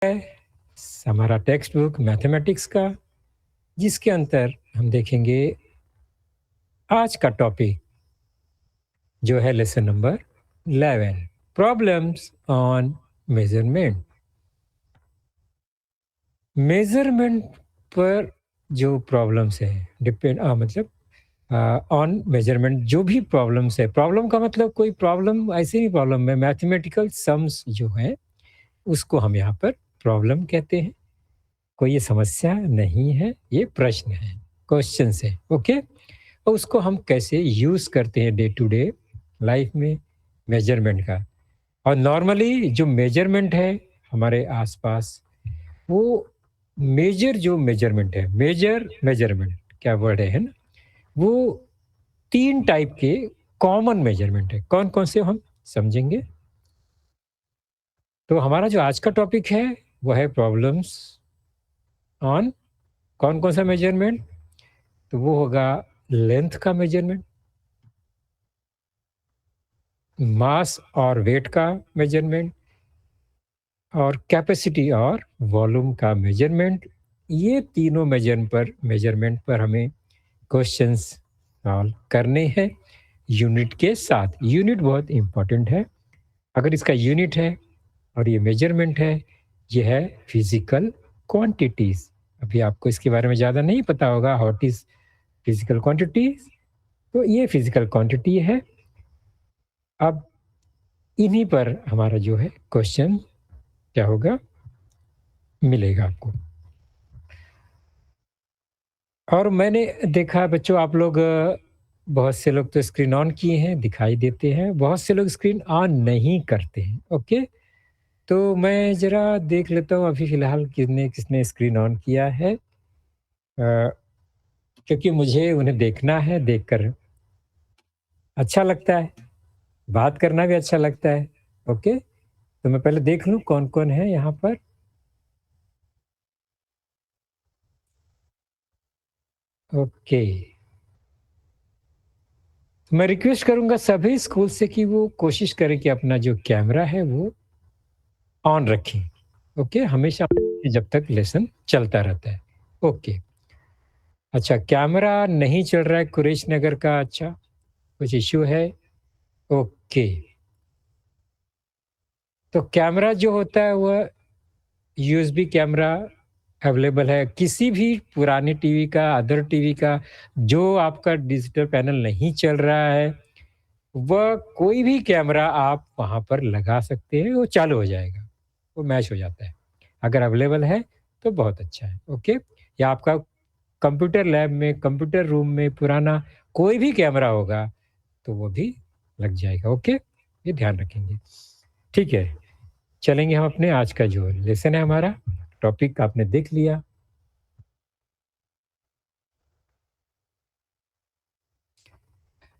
है हमारा text book mathematics का, जिसके अंदर हम देखेंगे आज का टॉपिक जो है lesson number 11, problems on measurement. Measurement पर जो प्रॉब्लम्स है डिपेंड मतलब ऑन मेजरमेंट जो भी प्रॉब्लम्स है, प्रॉब्लम का मतलब कोई प्रॉब्लम ऐसे नहीं, प्रॉब्लम है मैथमेटिकल सम्स जो है उसको हम यहाँ पर प्रॉब्लम कहते हैं। कोई ये समस्या नहीं है, ये प्रश्न है, क्वेश्चन है। ओके, और उसको हम कैसे यूज करते हैं डे टू डे लाइफ में मेजरमेंट का। और नॉर्मली जो मेजरमेंट है हमारे आसपास, वो मेजर जो मेजरमेंट है, मेजरमेंट क्या वर्ड है ना, वो 3 टाइप के कॉमन मेजरमेंट है। कौन कौन से हम समझेंगे। तो हमारा जो आज का टॉपिक है वो है प्रॉब्लम्स ऑन कौन कौन सा मेजरमेंट। तो वो होगा लेंथ का मेजरमेंट, मास और वेट का मेजरमेंट, और कैपेसिटी और वॉल्यूम का मेजरमेंट। ये तीनों मेजरमेंट पर हमें क्वेश्चंस सॉल्व करने हैं यूनिट के साथ। यूनिट बहुत इंपॉर्टेंट है। अगर इसका यूनिट है और ये मेजरमेंट है, ये है फिजिकल क्वांटिटीज। अभी आपको इसके बारे में ज़्यादा नहीं पता होगा, व्हाट इज फिजिकल क्वांटिटीज। तो ये फिजिकल क्वांटिटी है। अब इन्हीं पर हमारा जो है क्वेश्चन क्या होगा, मिलेगा आपको। और मैंने देखा बच्चों, आप लोग बहुत से लोग तो स्क्रीन ऑन किए हैं, दिखाई देते हैं, बहुत से लोग स्क्रीन ऑन नहीं करते हैं। ओके, तो मैं ज़रा देख लेता हूँ अभी फ़िलहाल किसने किसने स्क्रीन ऑन किया है, क्योंकि मुझे उन्हें देखना है, देखकर अच्छा लगता है, बात करना भी अच्छा लगता है। ओके, तो मैं पहले देख लूँ कौन-कौन है यहाँ पर। ओके, मैं रिक्वेस्ट करूँगा सभी स्कूल से कि वो कोशिश करें कि अपना जो कैमरा है वो ऑन रखें। ओके, हमेशा जब तक लेसन चलता रहता है। ओके, अच्छा कैमरा नहीं चल रहा है कुरेश नगर का, अच्छा कुछ इश्यू है। ओके, तो कैमरा जो होता है वह यूएसबी कैमरा अवेलेबल है किसी भी पुरानी टीवी का, अदर टीवी का। जो आपका डिजिटल पैनल नहीं चल रहा है, वह कोई भी कैमरा आप वहाँ पर लगा सकते हैं, वो चालू हो जाएगा, वो मैच हो जाता है। अगर अवेलेबल है तो बहुत अच्छा है। ओके, या आपका कंप्यूटर लैब में, कंप्यूटर रूम में पुराना कोई भी कैमरा होगा तो वो भी लग जाएगा। ओके, ये ध्यान रखेंगे। ठीक है, चलेंगे हम अपने आज का जो लेसन है, हमारा टॉपिक आपने देख लिया।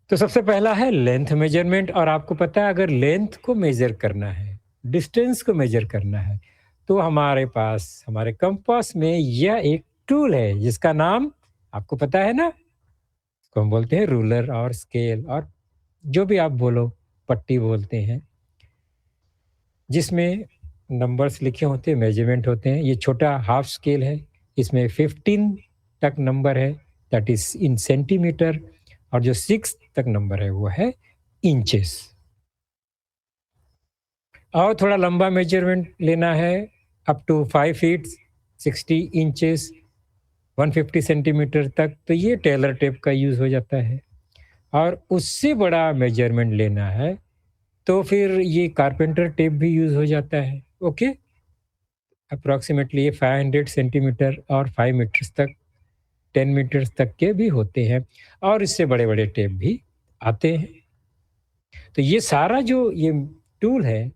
तो सबसे पहला है लेंथ मेजरमेंट। और आपको पता है अगर लेंथ को मेजर करना है, डिस्टेंस को मेजर करना है, तो हमारे पास हमारे कंपास में यह एक टूल है जिसका नाम आपको पता है ना, इसको हम बोलते हैं रूलर और स्केल, और जो भी आप बोलो, पट्टी बोलते हैं, जिसमें नंबर्स लिखे होते हैं, मेजरमेंट होते हैं। ये छोटा हाफ स्केल है, इसमें 15 तक नंबर है, दैट इज इन सेंटीमीटर, और जो 6 तक नंबर है वो है इंचेस। और थोड़ा लंबा मेजरमेंट लेना है, up to 5 feet 60 inches 150 centimetre तक, तो ये टेलर टेप का यूज़ हो जाता है। और उससे बड़ा मेजरमेंट लेना है तो फिर ये कारपेंटर टेप भी यूज़ हो जाता है। ओके, अप्रॉक्सीमेटली ये 500 सेंटीमीटर और 5 मीटर्स तक, 10 मीटर्स तक के भी होते हैं, और इससे बड़े बड़े टेप भी आते हैं। तो ये सारा जो ये टूल है,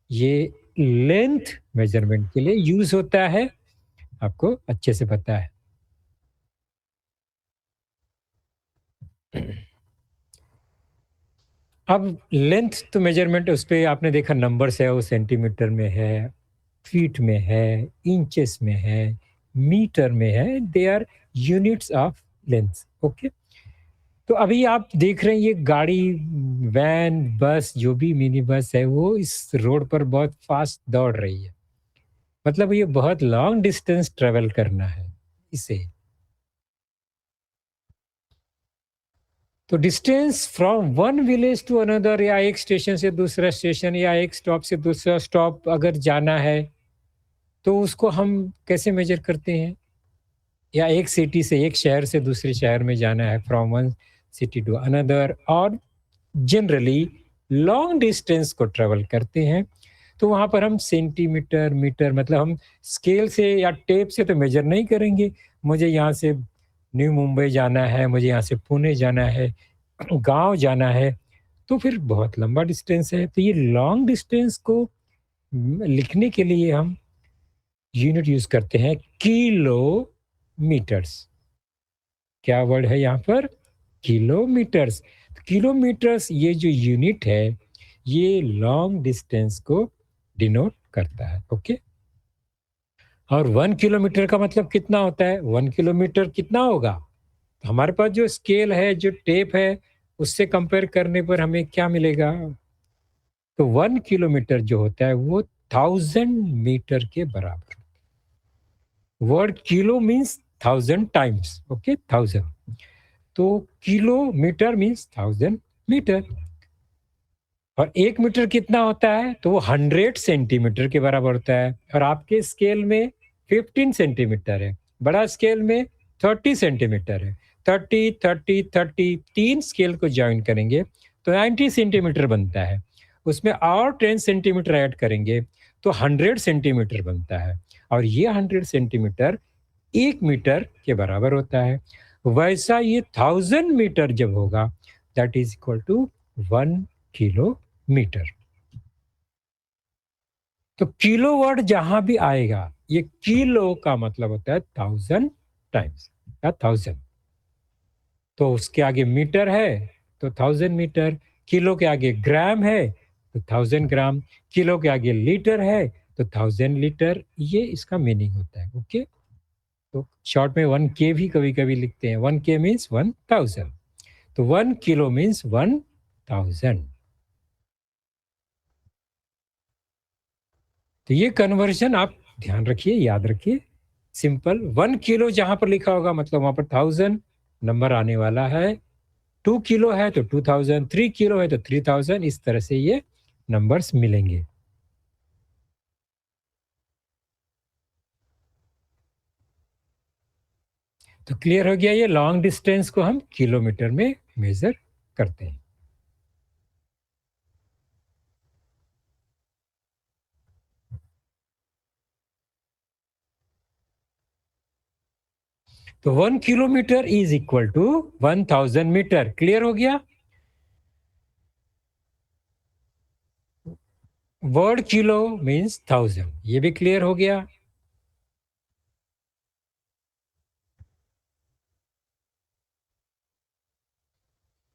ये लेंथ मेजरमेंट के लिए यूज़ होता है, आपको अच्छे से पता है। अब लेंथ तो मेजरमेंट, उस पे आपने देखा नंबर्स है, वो सेंटीमीटर में है, फीट में है, इंचेस में है, मीटर में है, they are units of length. Okay, तो अभी आप देख रहे हैं ये गाड़ी, वैन, बस, जो भी मिनी बस है, वो इस रोड पर बहुत फास्ट दौड़ रही है। मतलब ये बहुत लॉन्ग डिस्टेंस ट्रेवल करना है इसे। तो distance from one village to another, या एक स्टेशन से दूसरा स्टेशन या एक स्टॉप से दूसरा स्टॉप अगर जाना है, तो उसको हम कैसे मेजर करते हैं? या एक सिटी से, एक शहर से दूसरे शहर में जाना है, from one city to another, और जनरली लॉन्ग डिस्टेंस को ट्रेवल करते हैं, तो वहाँ पर हम सेंटीमीटर, मीटर, मतलब हम स्केल से या टेप से तो मेजर नहीं करेंगे। मुझे यहाँ से न्यू मुंबई जाना है, मुझे यहाँ से पुणे जाना है, गाँव जाना है, तो फिर बहुत लंबा डिस्टेंस है। तो ये लॉन्ग डिस्टेंस को लिखने के लिए हम यूनिट यूज़ करते हैं किलोमीटर्स। क्या वर्ड है यहाँ पर? किलोमीटर्स। किलोमीटर्स ये जो यूनिट है, ये लॉन्ग डिस्टेंस को डिनोट करता है। ओके। और 1 किलोमीटर का मतलब कितना होता है? 1 किलोमीटर कितना होगा? तो हमारे पास जो स्केल है, जो टेप है, उससे कंपेयर करने पर हमें क्या मिलेगा? तो 1 किलोमीटर जो होता है वो 1000 मीटर के बराबर। Word kilo means 1000 times. Okay, 1000। तो किलोमीटर मीन्स 1000 मीटर। और 1 मीटर कितना होता है? तो वो 100 सेंटीमीटर के बराबर होता है। और आपके स्केल में 15 सेंटीमीटर है, बड़ा स्केल में 30 सेंटीमीटर है। 30, 30, 30, 3 स्केल को ज्वाइन करेंगे तो 90 सेंटीमीटर बनता है। उसमें और 10 सेंटीमीटर ऐड करेंगे तो 100 सेंटीमीटर बनता है। और ये 100 सेंटीमीटर 1 मीटर के बराबर होता है। वैसा ये 1000 मीटर जब होगा, that is equal to 1 kilometre. तो किलो वर्ड जहां भी आएगा, ये किलो का मतलब होता है 1000 टाइम्स या 1000। तो उसके आगे मीटर है तो 1000 मीटर, किलो के आगे ग्राम है तो 1000 ग्राम, किलो के आगे लीटर है तो 1000 लीटर। ये इसका मीनिंग होता है। ओके। तो शॉर्ट में 1K भी कभी कभी लिखते हैं। 1K means 1000। तो 1 किलो मीन्स 1000। तो ये कन्वर्जन आप ध्यान रखिए, याद रखिए। सिंपल 1 किलो जहां पर लिखा होगा मतलब वहां पर 1000 नंबर आने वाला है। 2 किलो है तो 2000, 3 किलो है तो 3000, इस तरह से ये नंबर्स मिलेंगे। तो क्लियर हो गया, ये लॉन्ग डिस्टेंस को हम किलोमीटर में मेजर करते हैं। तो 1 kilometre is equal to 1000 metre. Clear हो गया। वर्ड किलो मीन्स 1000, ये भी क्लियर हो गया।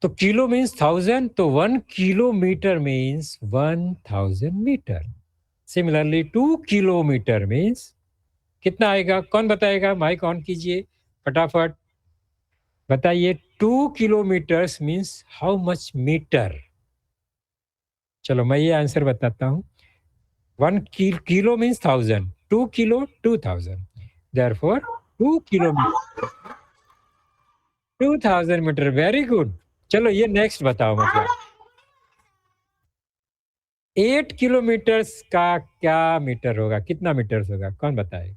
तो किलो मीन्स 1000, तो 1 kilometre means 1000 metre. Similarly 2 kilometre means कितना आएगा? कौन बताएगा? माइक ऑन कीजिए फटाफट, बताइए। 2 kilometres means how much metre? चलो मैं ये आंसर बताता हूँ। 1 kilo means 1000, 2 kilo 2000, therefore 2 kilometre 2000 metre. Very good. चलो ये नेक्स्ट बताओ, मतलब 8 किलोमीटर्स का क्या मीटर होगा? कितना मीटर्स होगा? कौन बताए?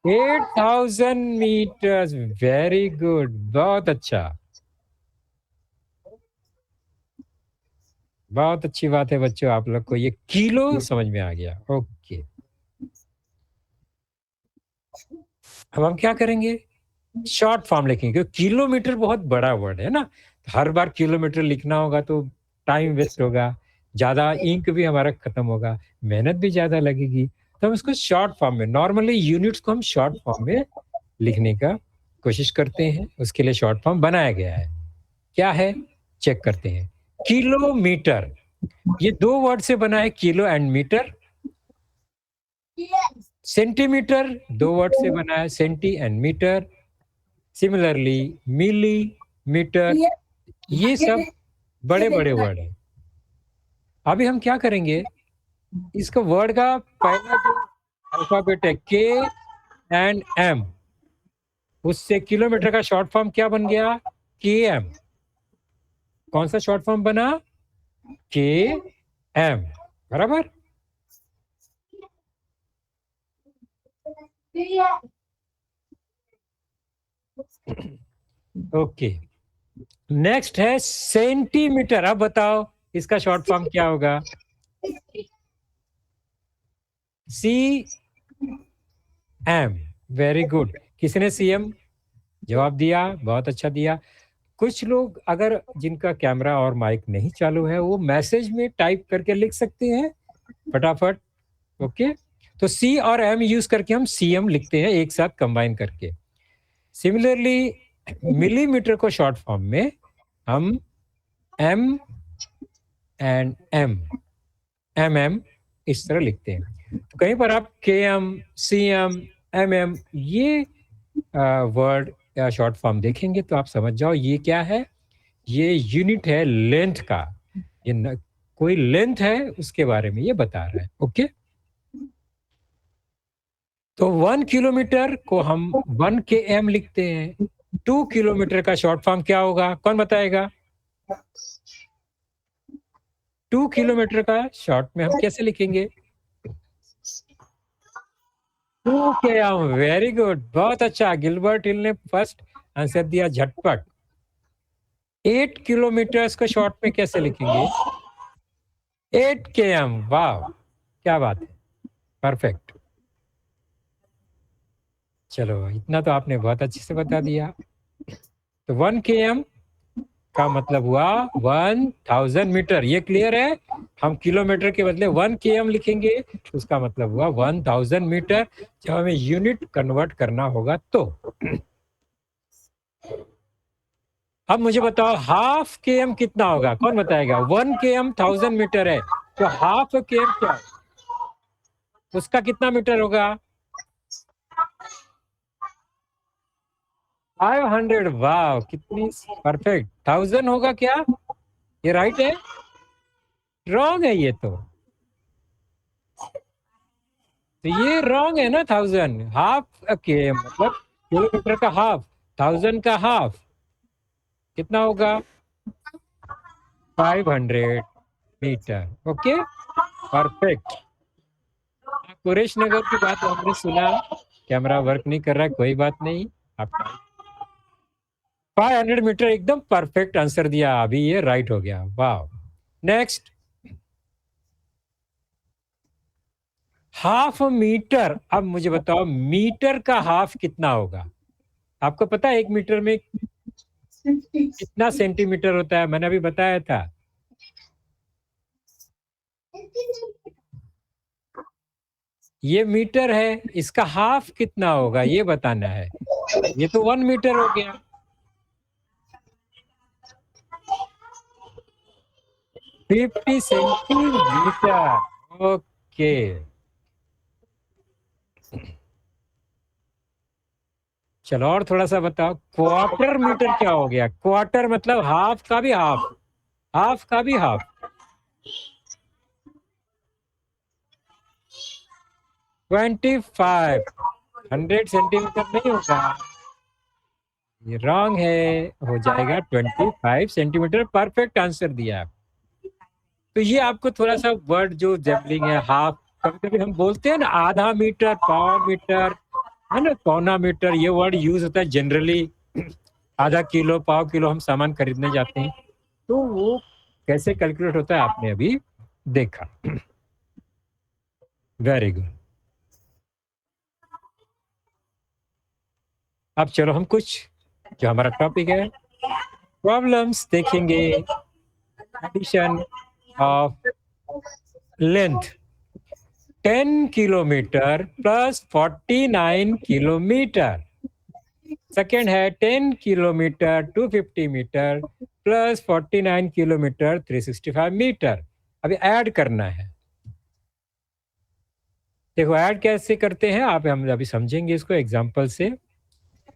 8000 मीटर्स। वेरी गुड, बहुत अच्छा। बहुत अच्छी बात है बच्चों, आप लोग को ये किलो समझ में आ गया। ओके। अब हम क्या करेंगे? शॉर्ट फॉर्म लिखेंगे, क्योंकि किलोमीटर बहुत बड़ा वर्ड है ना। हर बार किलोमीटर लिखना होगा तो टाइम वेस्ट होगा, ज़्यादा इंक भी हमारा खत्म होगा, मेहनत भी ज़्यादा लगेगी। तो हम इसको शॉर्ट फॉर्म में, नॉर्मली यूनिट्स को हम शॉर्ट फॉर्म में लिखने का कोशिश करते हैं। उसके लिए शॉर्ट फॉर्म बनाया गया है। क्या है? चेक करते हैं। किलोमीटर, ये दो वर्ड से बना है, किलो एंड मीटर। सेंटीमीटर दो वर्ड से बना है, centi and metre. Similarly millimetre, ये सब बड़े बड़े वर्ड है। अभी हम क्या करेंगे, इसका वर्ड का पहला जो अल्फाबेट है के एंड एम, उससे किलोमीटर का शॉर्ट फॉर्म क्या बन गया, के एम। कौन सा शॉर्ट फॉर्म बना, के एम, बराबर। ओके, नेक्स्ट है सेंटीमीटर। अब बताओ इसका शॉर्ट फॉर्म क्या होगा, सी एम। वेरी गुड, किसने सी एम जवाब दिया, बहुत अच्छा दिया। कुछ लोग अगर जिनका कैमरा और माइक नहीं चालू है, वो मैसेज में टाइप करके लिख सकते हैं फटाफट। ओके, तो सी और एम यूज करके हम सी एम लिखते हैं एक साथ कंबाइन करके। सिमिलरली मिलीमीटर को शॉर्ट फॉर्म में हम एम एंड एम इस तरह लिखते हैं। तो कहीं पर आप के एम, सी एम ये वर्ड या शॉर्ट फॉर्म देखेंगे तो आप समझ जाओ ये क्या है, ये यूनिट है लेंथ का। ये कोई लेंथ है उसके बारे में ये बता रहा है। ओके, तो 1 किलोमीटर को हम 1 km लिखते हैं। 2 किलोमीटर का शॉर्ट फॉर्म क्या होगा, कौन बताएगा। 2 किलोमीटर का शॉर्ट में हम कैसे लिखेंगे, 2 km। वेरी गुड, बहुत अच्छा, गिलबर्ट हिल ने फर्स्ट आंसर दिया झटपट। 8 किलोमीटर को शॉर्ट में कैसे लिखेंगे, 8 km। वाह, क्या बात है, परफेक्ट। चलो इतना तो आपने बहुत अच्छे से बता दिया। तो 1 km का मतलब हुआ 1000 मीटर, ये क्लियर है। हम किलोमीटर के बदले 1 km लिखेंगे, उसका मतलब हुआ 1000 मीटर, जब हमें यूनिट कन्वर्ट करना होगा तो। अब मुझे बताओ हाफ km कितना होगा, कौन बताएगा। 1 km 1000 मीटर है, तो हाफ km क्या है, उसका कितना मीटर होगा, 500। वाह, कितनी परफेक्ट। 1000 होगा क्या, ये राइट है, रॉन्ग है ये तो ये रॉन्ग है ना। 1000 हाफ के मतलब किलोमीटर का हाफ, 1000 का हाफ कितना होगा, 500 मीटर। Okay, perfect. कुरेश नगर की बात हमने सुना, कैमरा वर्क नहीं कर रहा है, कोई बात नहीं। आपका 500 मीटर एकदम परफेक्ट आंसर दिया, अभी ये राइट हो गया। वाह, नेक्स्ट हाफ मीटर। अब मुझे बताओ मीटर का हाफ कितना होगा, आपको पता है 1 मीटर में कितना सेंटीमीटर होता है, मैंने अभी बताया था। ये मीटर है, इसका हाफ कितना होगा ये बताना है। ये तो 1 मीटर हो गया, 50 सेंटीमीटर। ओके, चलो और थोड़ा सा बताओ, क्वार्टर मीटर क्या हो गया। क्वार्टर मतलब हाफ का भी हाफ, हाफ का भी हाफ। 25, 100 सेंटीमीटर नहीं होगा, ये रॉन्ग है, हो जाएगा 25 सेंटीमीटर। परफेक्ट आंसर दिया आप। तो ये आपको थोड़ा सा वर्ड जो जैवलिंग है, हाफ, कभी कभी हम बोलते हैं ना आधा मीटर, पाव मीटर, है ना, पौना मीटर, ये वर्ड यूज होता है जनरली। आधा किलो, पाव किलो हम सामान खरीदने जाते हैं, तो वो कैसे कैलकुलेट होता है आपने अभी देखा। Very good. अब चलो हम कुछ जो हमारा टॉपिक है प्रॉब्लम्स देखेंगे। Addition of length 10 kilometre plus 49 kilometre. Second है 10 kilometre 250 metre plus 49 kilometre 365 metre. अभी ऐड करना है। देखो ऐड कैसे करते हैं आप, हम अभी समझेंगे इसको एग्जांपल से।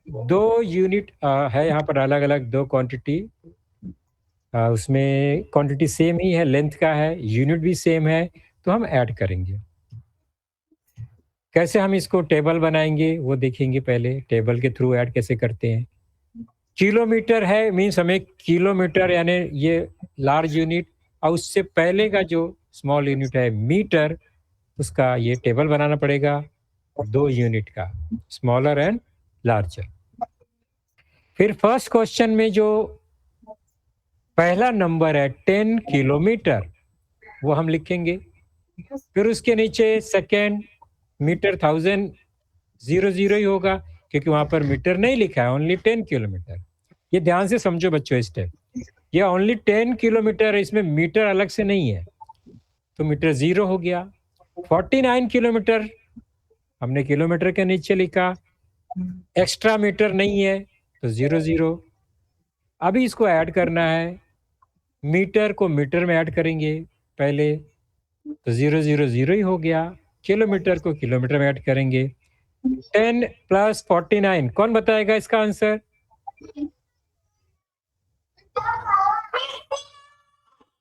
दो यूनिट है यहाँ पर अलग अलग, दो क्वांटिटी उसमें क्वांटिटी सेम ही है, लेंथ का है, यूनिट भी सेम है, तो हम ऐड करेंगे। कैसे हम इसको टेबल बनाएँगे वो देखेंगे पहले, टेबल के थ्रू ऐड कैसे करते हैं। किलोमीटर है मीन्स हमें किलोमीटर यानी ये लार्ज यूनिट और उससे पहले का जो स्मॉल यूनिट है मीटर, उसका ये टेबल बनाना पड़ेगा 2 यूनिट का, स्मॉलर एंड लार्जर। फिर फर्स्ट क्वेश्चन में जो पहला नंबर है 10 किलोमीटर, वो हम लिखेंगे। फिर उसके नीचे सेकंड मीटर 1000 00 ही होगा क्योंकि वहां पर मीटर नहीं लिखा है, ओनली 10 किलोमीटर। ये ध्यान से समझो बच्चों स्टेप, ये ओनली 10 किलोमीटर है, इसमें मीटर अलग से नहीं है, तो मीटर 0 हो गया। 49 किलोमीटर हमने किलोमीटर के नीचे लिखा, एक्स्ट्रा मीटर नहीं है तो 0 0। अभी इसको ऐड करना है, मीटर को मीटर में ऐड करेंगे पहले, तो 0 0 0 ही हो गया। किलोमीटर को किलोमीटर में ऐड करेंगे। 10 प्लस 49, कौन बताएगा इसका आंसर?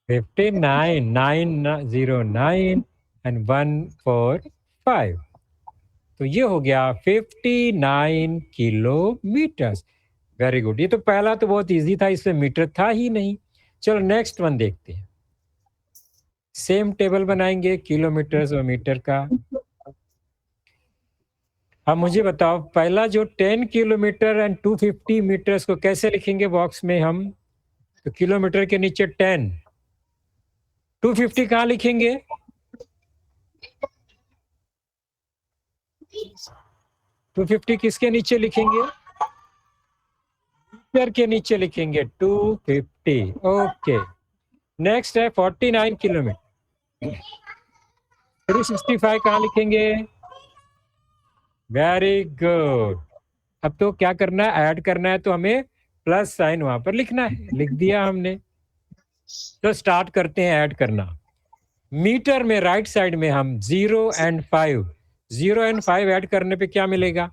59, 909 एंड 145, तो ये हो गया 59 किलोमीटर। वेरी गुड, ये तो पहला तो बहुत इजी था, इसमें मीटर था ही नहीं। चलो नेक्स्ट वन देखते हैं। सेम टेबल बनाएंगे किलोमीटर और मीटर का। अब मुझे बताओ पहला जो 10 किलोमीटर एंड 250 मीटर्स को कैसे लिखेंगे बॉक्स में हम? तो किलोमीटर के नीचे 10, 250 कहाँ लिखेंगे? 250 किसके नीचे लिखेंगे? मीटर के नीचे लिखेंगे 250। ओके, नेक्स्ट है 49 किलोमीटर, 365 कहाँ लिखेंगे? Very good. अब तो क्या करना है, ऐड करना है, तो हमें प्लस साइन वहां पर लिखना है, लिख दिया हमने। तो स्टार्ट करते हैं ऐड करना। मीटर में राइट साइड में हम 0 एंड 5, 0 एंड 5 ऐड करने पे क्या मिलेगा?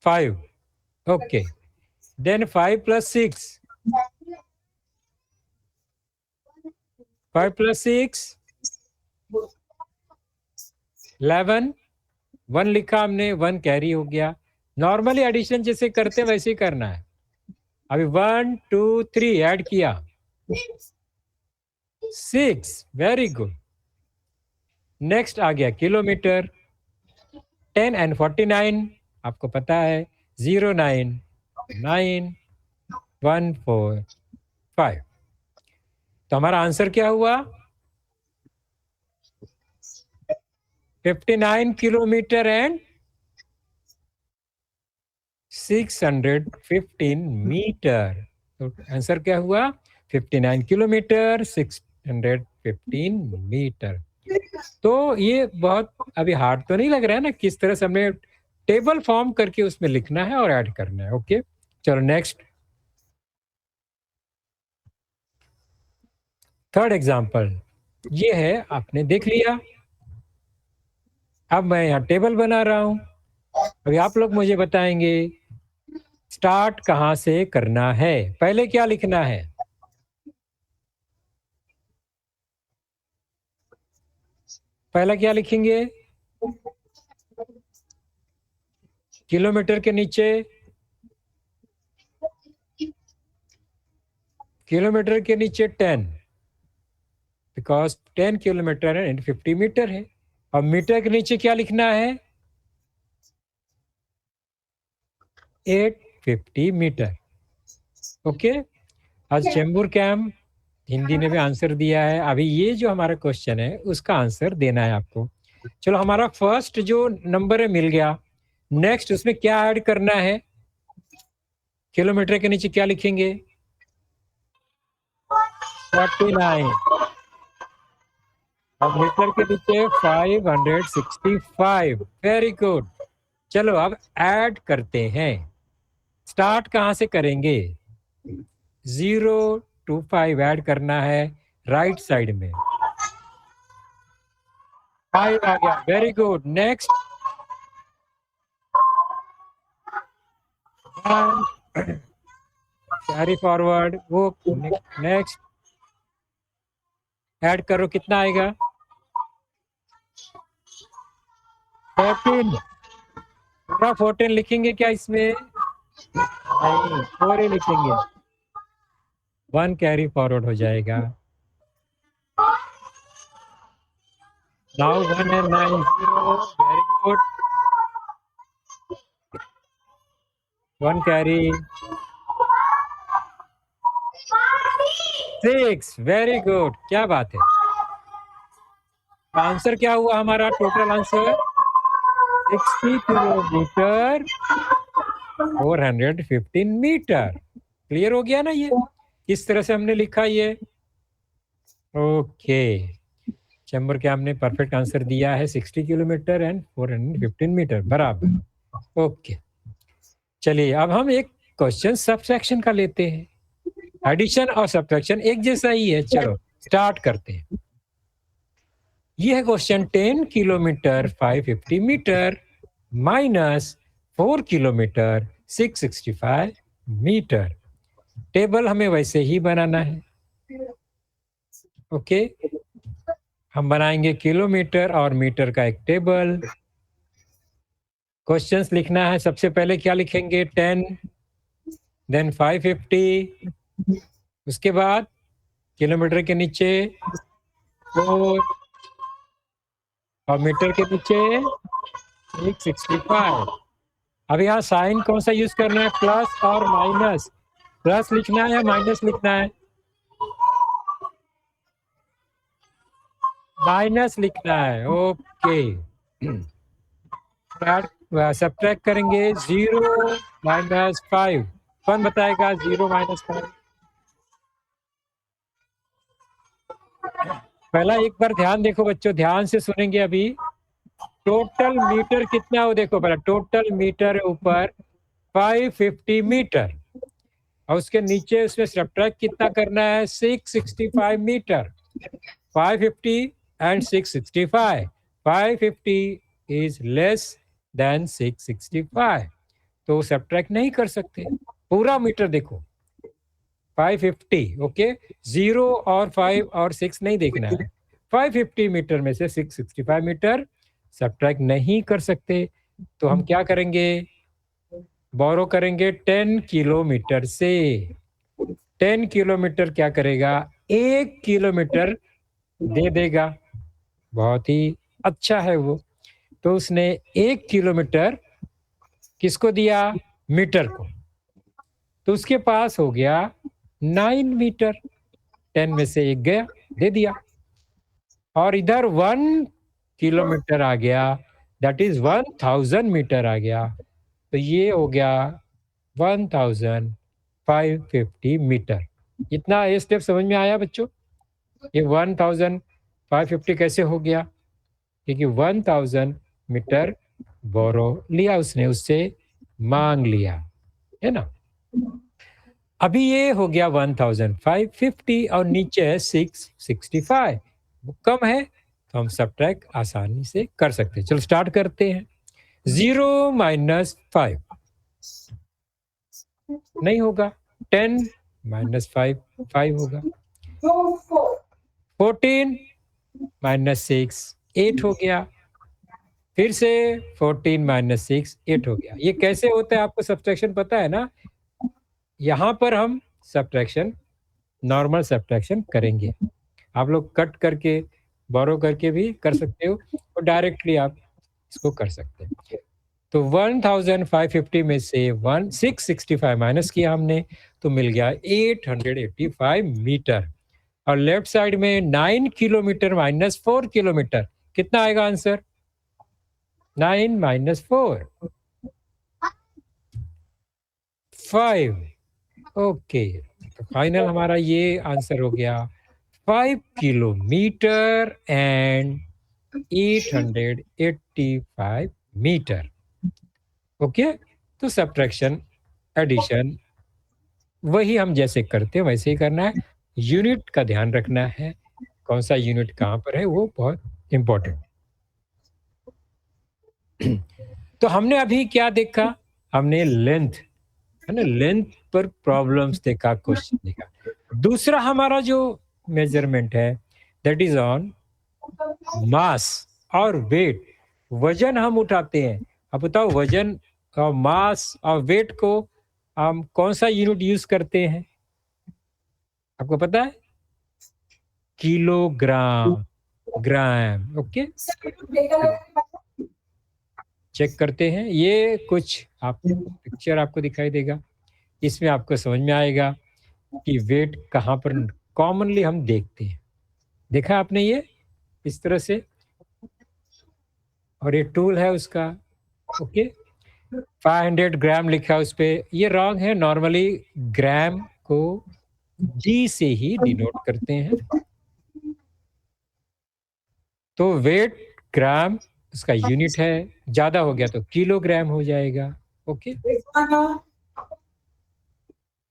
5। ओके, देन 5 प्लस 6, 5 प्लस 6 11, 1 लिखा हमने, 1 कैरी हो गया। नॉर्मली एडिशन जैसे करते हैं वैसे ही करना है। अभी 1 2 3 ऐड किया, 6, वेरी गुड। नेक्स्ट आ गया किलोमीटर, 10 एंड 49 आपको पता है, 0 9 9 1 4 5। तो हमारा आंसर क्या हुआ? 59 किलोमीटर एंड 615 मीटर। तो आंसर क्या हुआ? 59 किलोमीटर 615 मीटर। तो ये बहुत अभी हार्ड तो नहीं लग रहा है ना, किस तरह से हमने टेबल फॉर्म करके उसमें लिखना है और ऐड करना है। ओके, चलो नेक्स्ट, थर्ड एग्जांपल ये है, आपने देख लिया। अब मैं यहाँ टेबल बना रहा हूं, अभी आप लोग मुझे बताएंगे स्टार्ट कहां से करना है, पहले क्या लिखना है? पहला क्या लिखेंगे? किलोमीटर के नीचे, किलोमीटर के नीचे 10, बिकॉज 10 किलोमीटर एंड 50 मीटर है। और मीटर के नीचे क्या लिखना है? 850 मीटर। ओके, आज चेंबूर कैंप हिंदी ने भी आंसर दिया है। अभी ये जो हमारा क्वेश्चन है उसका आंसर देना है आपको। चलो, हमारा फर्स्ट जो नंबर है मिल गया। नेक्स्ट उसमें क्या ऐड करना है? किलोमीटर के नीचे क्या लिखेंगे? 49, और मीटर के नीचे 565। Very good. चलो अब ऐड करते हैं। स्टार्ट कहां से करेंगे? 0 to 5 ऐड करना है राइट साइड में, 5 आ गया। Very good. Next 1 carry forward, वो नेक्स्ट ऐड करो, कितना आएगा? 14। पूरा 14 लिखेंगे क्या इसमें? नहीं, 4 ही लिखेंगे। 1 कैरी फॉरवर्ड हो जाएगा। Now 1 and 9 0, very good. 1 carry 6, very good, क्या बात है। आंसर क्या हुआ हमारा? Total answer 60 kilometre 415 metre. Clear हो गया ना ये किस तरह से हमने लिखा ये? ओके, चैम्बर के हमने परफेक्ट आंसर दिया है 60 किलोमीटर एंड 415 मीटर बराबर। ओके, चलिए अब हम एक क्वेश्चन सब्ट्रैक्शन का लेते हैं। एडिशन और सब्ट्रैक्शन एक जैसा ही है, चलो स्टार्ट करते हैं। ये है question 10 kilometre 550 metre minus 4 kilometre 665 metre. Table हमें वैसे ही बनाना है। ओके, हम बनाएंगे किलोमीटर और मीटर का एक टेबल। क्वेश्चंस लिखना है, सबसे पहले क्या लिखेंगे? 10, देन 550, उसके बाद किलोमीटर के नीचे 4 और मीटर के नीचे 665। अब यहाँ साइन कौन सा यूज करना है? प्लस और माइनस। प्लस लिखना है या माइनस लिखना है? माइनस लिखना है। ओके, सब्ट्रैक्ट करेंगे 0 माइनस 5। कौन बताएगा 0 माइनस 5? पहला एक बार ध्यान देखो बच्चों, ध्यान से सुनेंगे अभी। टोटल मीटर कितना हो देखो पहला। टोटल मीटर ऊपर 550 मीटर और उसके नीचे उसमें सब्ट्रैक्ट कितना करना है? 665 metre. 550 and 665, 550 is less than 665, तो सब्ट्रैक्ट नहीं कर सकते। पूरा मीटर देखो 550। ओके, 0 और 5 और 6 नहीं देखना है। 550 मीटर में से 665 मीटर सब्ट्रैक्ट नहीं कर सकते, तो हम क्या करेंगे? बोरो करेंगे 10 किलोमीटर से। 10 किलोमीटर क्या करेगा? 1 किलोमीटर दे देगा। बहुत ही अच्छा है वो। तो उसने 1 किलोमीटर किसको दिया? मीटर को। तो उसके पास हो गया 9 मीटर। 10 में से 1 गया, दे दिया। और इधर 1 किलोमीटर आ गया, दैट इज 1000 मीटर आ गया। तो ये हो गया 1550 मीटर। इतना ये स्टेप समझ में आया बच्चों? ये 1550 कैसे हो गया? क्योंकि 1000 मीटर बोरो लिया उसने, उससे मांग लिया, है ना। अभी ये हो गया 1550 और नीचे है 665, वो कम है तो हम सब्ट्रैक्ट आसानी से कर सकते हैं। चलो स्टार्ट करते हैं। 0 माइनस 5 नहीं होगा। 10 माइनस 5 5 होगा। 14 माइनस 6 8 हो गया। फिर से 14 माइनस 6 8 हो गया। ये कैसे होता है आपको सब्ट्रैक्शन पता है ना? यहाँ पर हम सब्ट्रैक्शन नॉर्मल सब्ट्रैक्शन करेंगे। आप लोग कट करके बोरो करके भी कर सकते हो और डायरेक्टली आप इसको कर सकते हैं। तो 1550 में से 665 माइनस किया हमने तो मिल गया 885 मीटर। और लेफ्ट साइड में 9 किलोमीटर माइनस 4 किलोमीटर, कितना आएगा आंसर? 9 माइनस 4 5। ओके, तो फाइनल हमारा ये आंसर हो गया 5 किलोमीटर एंड 885 मीटर। ओके, तो सब्ट्रैक्शन एडिशन वही हम जैसे करते हैं वैसे ही करना है। यूनिट का ध्यान रखना है, कौन सा यूनिट कहाँ पर है वो बहुत इंपॉर्टेंट। तो हमने अभी क्या देखा? हमने लेंथ, है ना, लेंथ पर प्रॉब्लम्स देखा क्वेश्चन देखा। दूसरा हमारा जो मेजरमेंट है दैट इज ऑन मास और वेट। वजन हम उठाते हैं। अब बताओ वजन और मास और वेट को हम कौन सा यूनिट यूज करते हैं? आपको पता है? किलोग्राम, ग्राम। ओके, चेक करते हैं। ये कुछ आप पिक्चर आपको दिखाई देगा, इसमें आपको समझ में आएगा कि वेट कहाँ पर कॉमनली हम देखते हैं। देखा आपने ये इस तरह से, और ये टूल है उसका। ओके, 500 ग्राम लिखा है उस पे, ये रॉन्ग है। नॉर्मली ग्राम को जी से ही डिनोट करते हैं। तो वेट ग्राम उसका यूनिट है, ज्यादा हो गया तो किलोग्राम हो जाएगा। ओके,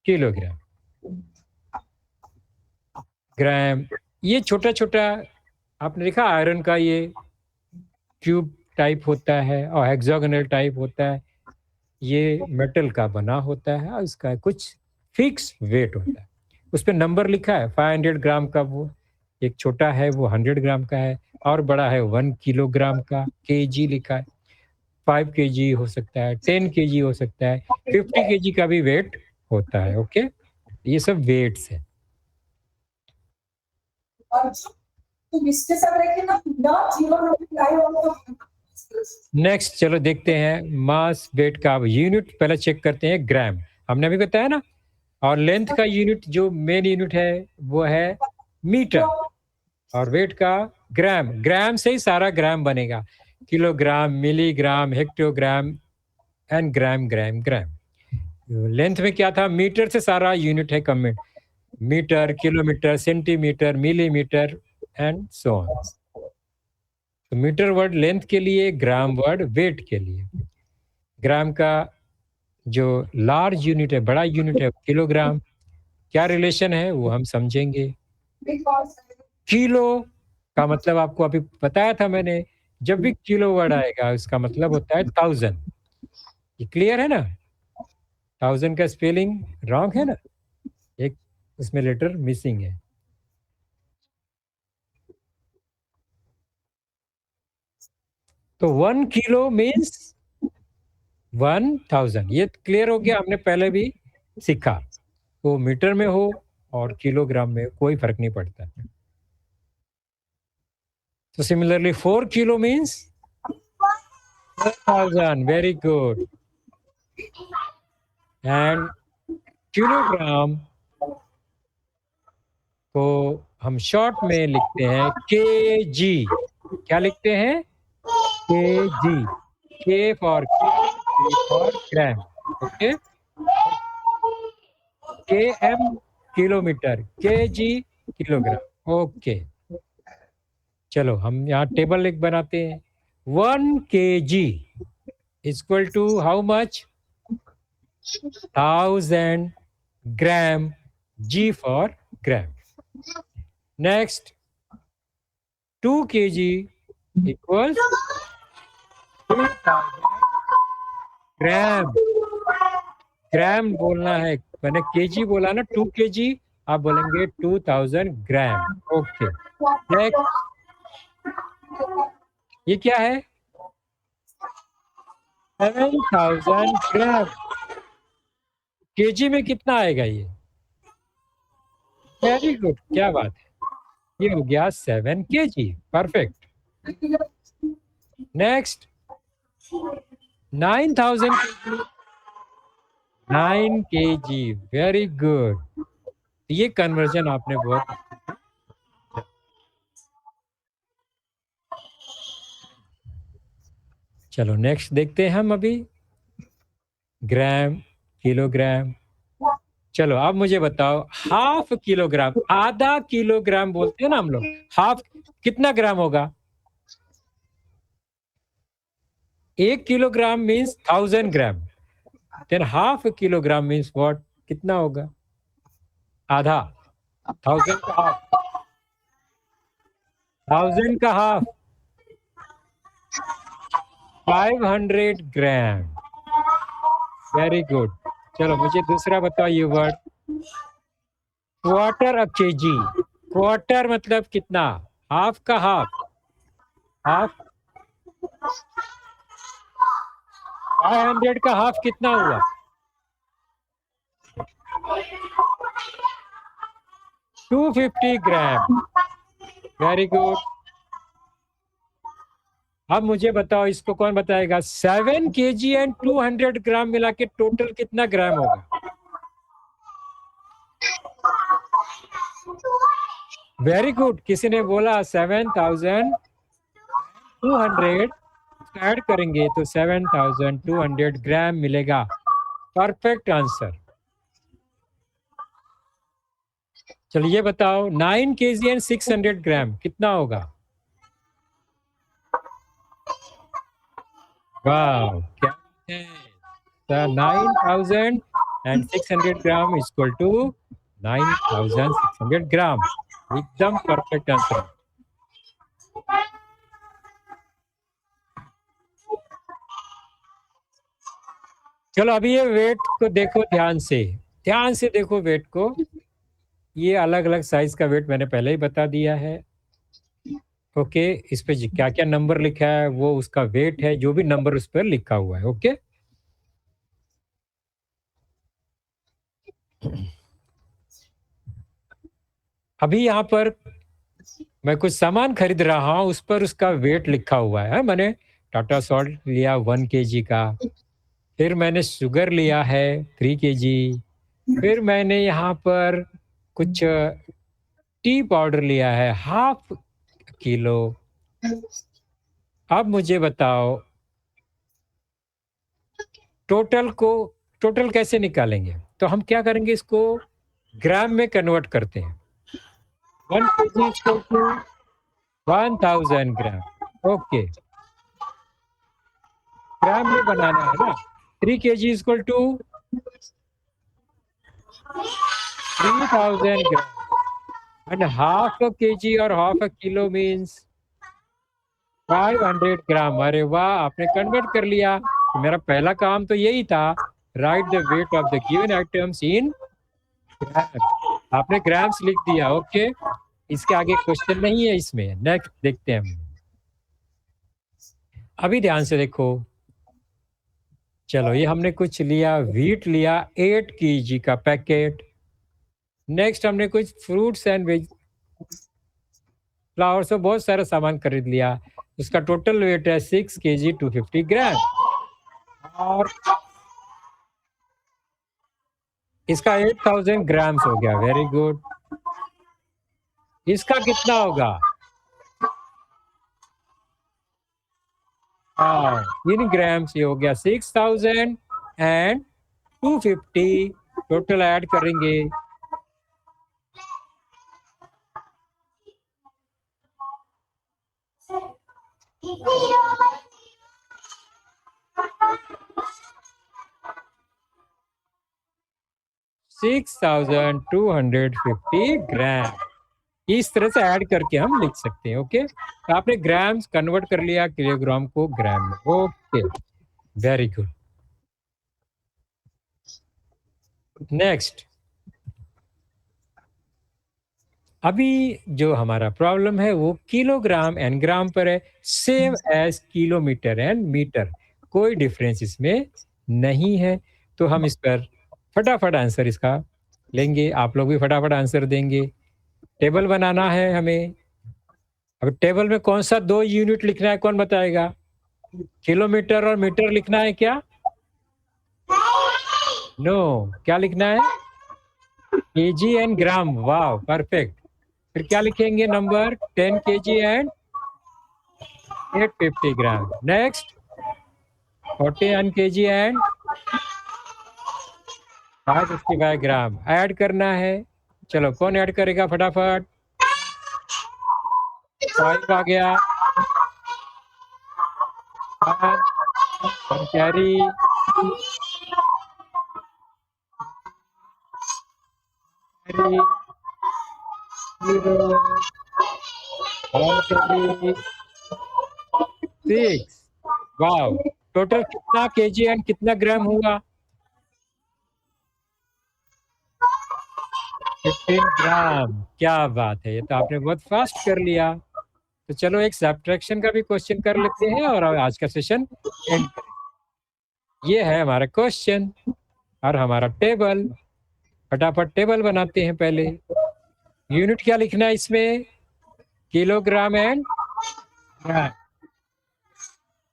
किलोग्राम, ग्राम। ये छोटा छोटा आपने देखा आयरन का ये क्यूब टाइप होता है और हेक्सागोनल टाइप होता है। ये मेटल का बना होता है और इसका कुछ फिक्स वेट होता है। उस पे नंबर लिखा है 500 ग्राम का। वो एक छोटा है वो 100 ग्राम का है, और बड़ा है 1 किलोग्राम का। केजी लिखा है, 5 केजी हो सकता है, 10 केजी हो सकता है, 50 केजी का भी वेट होता है। ओके, ये सब वेट्स है। नेक्स्ट चलो देखते हैं मास वेट का यूनिट। पहले चेक करते हैं ग्राम, हमने अभी बताया ना। और लेंथ का यूनिट जो मेन यूनिट है वो है मीटर, और वेट का ग्राम। ग्राम से ही सारा ग्राम बनेगा, kilogram, milligram, hectogram and gram gram gram. Length में क्या था? मीटर से सारा यूनिट है comment, metre, kilometre, centimetre, millimetre and so on. तो मीटर वर्ड लेंथ के लिए, ग्राम वर्ड वेट के लिए। ग्राम का जो लार्ज यूनिट है, बड़ा यूनिट है, किलोग्राम। क्या रिलेशन है वो हम समझेंगे। किलो का मतलब आपको अभी बताया था मैंने, जब भी किलो वर्ड आएगा उसका मतलब होता है 1000। ये क्लियर है ना? 1000 का स्पेलिंग रॉन्ग है ना, एक उसमें लेटर मिसिंग है। तो 1 किलो मीन्स 1000। ये क्लियर हो गया, हमने पहले भी सीखा। वो मीटर में हो और किलोग्राम में कोई फर्क नहीं पड़ता। तो similarly 4 kilo means 4000। Very good. And kilogram को हम शॉर्ट में लिखते हैं के जी। क्या लिखते हैं? के जी। के फॉर ग्राम। ओके, के एम किलोमीटर, के जी किलोग्राम। ओके, चलो हम यहाँ टेबल एक बनाते हैं। 1 k g equal to how much? 1000 gram. G for gram. Next, 2 kg equals 2000 gram. Gram बोलना है, मैंने केजी बोला ना। 2 kg आप बोलेंगे 2000 ग्राम। ओके, नेक्स्ट, ये क्या है? 7000 ग्राम। केजी में कितना आएगा ये? वेरी गुड, क्या बात है, ये हो गया 7 kg। Perfect. Next, 9000 9 kg। Very good, ये कन्वर्जन आपने बहुत। चलो नेक्स्ट देखते हैं हम अभी, ग्राम, किलोग्राम। चलो अब मुझे बताओ, हाफ किलोग्राम, आधा किलोग्राम बोलते हैं ना हम लोग। हाफ कितना ग्राम होगा? 1 kilogram means 1000 gram. Than half kilogram means what? कितना होगा? आधा। 1000 का हाफ, 1000 का हाफ 500 ग्राम। Very good. चलो मुझे दूसरा बताओ ये word, quarter of KG. Quarter मतलब कितना? हाफ का हाफ। हाफ 500 का हाफ कितना हुआ? 250 ग्राम। Very good. अब मुझे बताओ, इसको कौन बताएगा? 7 kg एंड 200 ग्राम मिला के टोटल कितना ग्राम होगा? Very good. किसी ने बोला 7200 ऐड करेंगे तो 7200 ग्राम मिलेगा। Perfect answer. चलिए बताओ, 9 kg एंड 600 ग्राम कितना होगा? वाह, क्या है? 9600 ग्राम इक्वल टू 9600 ग्राम। एकदम परफेक्ट आंसर। चलो अभी ये वेट को देखो ध्यान से। ध्यान से देखो वेट को। ये अलग अलग साइज का वेट मैंने पहले ही बता दिया है। ओके, इस पे क्या क्या नंबर लिखा है वो उसका वेट है, जो भी नंबर उस पर लिखा हुआ है। ओके, अभी यहाँ पर मैं कुछ सामान खरीद रहा हूँ, उस पर उसका वेट लिखा हुआ है। मैंने टाटा सॉल्ट लिया 1 kg का, फिर मैंने शुगर लिया है 3 kg, फिर मैंने यहाँ पर कुछ टी पाउडर लिया है 1/2 किलो। अब मुझे बताओ टोटल कैसे निकालेंगे? तो हम क्या करेंगे, इसको ग्राम में कन्वर्ट करते हैं। 1 kg equal to 1000 gram. Okay, gram में बनाना है ना। 3 kg equal to 3000 gram and 1/2 kg और 1/2 किलो मीन्स 500 ग्राम। अरे वाह, आपने कन्वर्ट कर लिया। मेरा पहला काम तो यही था, write the weight of the given items in gram. आपने ग्राम्स लिख दिया। ओके, इसके आगे क्वेश्चन नहीं है इसमें। नेक्स्ट देखते हैं हम। अभी ध्यान से देखो। चलो ये हमने कुछ लिया, व्हीट लिया 8 kg का पैकेट। नेक्स्ट हमने कुछ फ्रूट्स एंड वेज फ्लावर से बहुत सारा सामान खरीद लिया। उसका टोटल वेट है 6 kg 250 ग्राम। और इसका 8000 ग्राम्स हो गया। Very good. इसका कितना होगा? इन ग्राम्स ये हो गया 6000 एंड 250। टोटल ऐड करेंगे 6250 ग्राम। इस तरह से ऐड करके हम लिख सकते हैं। ओके, तो आपने ग्राम्स कन्वर्ट कर लिया किलोग्राम को ग्राम में। Okay, very good. नेक्स्ट, अभी जो हमारा प्रॉब्लम है वो किलोग्राम एंड ग्राम पर है, same as kilometre and metre. कोई डिफरेंस इसमें नहीं है। तो हम इस पर फटाफट आंसर इसका लेंगे। आप लोग भी फटाफट आंसर देंगे। टेबल बनाना है हमें। अब टेबल में कौन सा 2 यूनिट लिखना है, कौन बताएगा? किलोमीटर और मीटर लिखना है क्या? नो, क्या लिखना है? केजी एंड ग्राम। वाह, परफेक्ट। फिर क्या लिखेंगे? Number 10 kg and 850 gram. Next 41 kg and 555 gram add करना है। चलो कौन ऐड करेगा फटाफट? 5 आ गया, 1 कैरी, 6। वाह, टोटल कितना केजी एंड कितना ग्राम हुआ? 14 ग्राम। क्या बात है! ये तो आपने बहुत फास्ट कर लिया। तो चलो एक सब्ट्रैक्शन का भी क्वेश्चन कर लेते हैं और आज का सेशन एंड करें। ये है हमारा क्वेश्चन और हमारा टेबल। फटाफट टेबल बनाते हैं पहले। यूनिट क्या लिखना है इसमें? Kilogram and gram.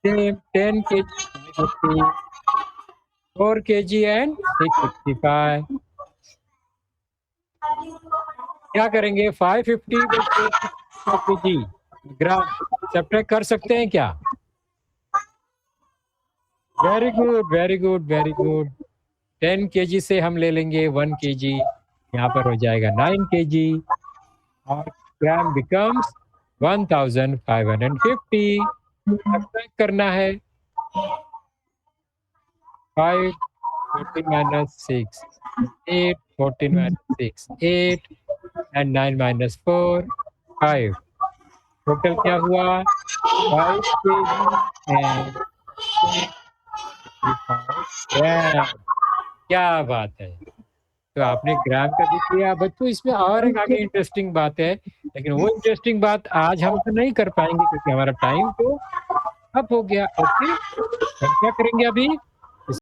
10 KG, 550, 4 KG and 665। क्या करेंगे? 550 केजी ग्राम सब्ट्रैक्ट कर सकते हैं क्या? Very good, very good, very good. 10 KG से हम ले लेंगे 1 केजी, यहाँ पर हो जाएगा 9 केजी और ग्राम बिकम्स 1550। सब्ट्रैक्ट करना है 5 14 minus 6 8 14 minus 6 8 and 9 minus 4 5। Total क्या हुआ? 5 केजी एंड 65 ग्राम। क्या बात है! तो आपने ग्राम का भी किया बच्चों। इसमें और एक आगे इंटरेस्टिंग बात है, लेकिन वो इंटरेस्टिंग बात आज हम तो नहीं कर पाएंगे क्योंकि हमारा टाइम तो अब हो गया। ओके, हम क्या करेंगे अभी?